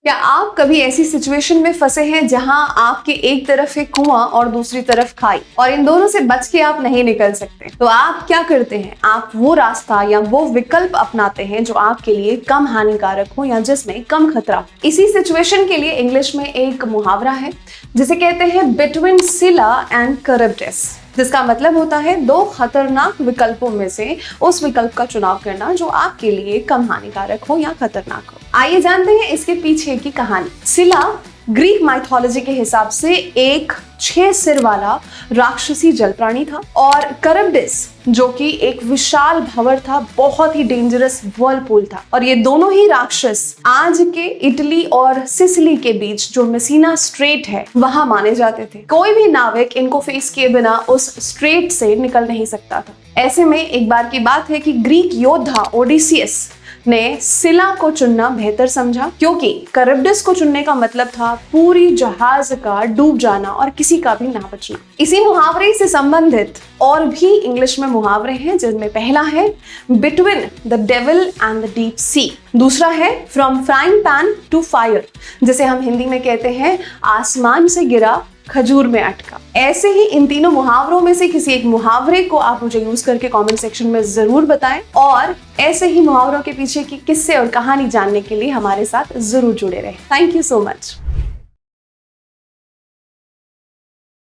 क्या आप कभी ऐसी सिचुएशन में फंसे हैं जहां आपके एक तरफ है कुआं और दूसरी तरफ खाई और इन दोनों से बच के आप नहीं निकल सकते? तो आप क्या करते हैं? आप वो रास्ता या वो विकल्प अपनाते हैं जो आपके लिए कम हानिकारक हो या जिसमें कम खतरा हो। इसी सिचुएशन के लिए इंग्लिश में एक मुहावरा है जिसे कहते हैं बिटवीन सिला एंड करब्टस, जिसका मतलब होता है दो खतरनाक विकल्पों में से उस विकल्प का चुनाव करना जो आपके लिए कम हानिकारक हो या खतरनाक हो। आइए जानते हैं इसके पीछे की कहानी। सिला ग्रीक माइथोलॉजी के हिसाब से एक 6 सिर वाला राक्षसी जल प्राणी था और करब्टस जो कि एक विशाल भंवर था, बहुत ही डेंजरस व्हर्लपूल था। और ये दोनों ही राक्षस आज के इटली और सिसिली के बीच जो मेसिना स्ट्रेट है वहां माने जाते थे। कोई भी नाविक इनको फेस किए बिना उस स्ट्रेट से निकल नहीं सकता था। ऐसे में एक बार की बात है कि ग्रीक योद्धा ओडिसियस ने सिला को चुनना बेहतर समझा, क्योंकि करब्टस को चुनने का मतलब था पूरी जहाज का डूब जाना और किसी का भी ना बचना। इसी मुहावरे से संबंधित और भी इंग्लिश में मुहावरे हैं, जिनमें पहला है between the devil and the deep sea, दूसरा है from frying pan to fire, जिसे हम हिंदी में कहते हैं आसमान से गिरा खजूर में अटका। ऐसे ही इन तीनों मुहावरों में से किसी एक मुहावरे को आप मुझे यूज करके कमेंट सेक्शन में जरूर बताएं और ऐसे ही मुहावरों के पीछे की किस्से और कहानी जानने के लिए हमारे साथ जरूर जुड़े रहें। Thank you so much.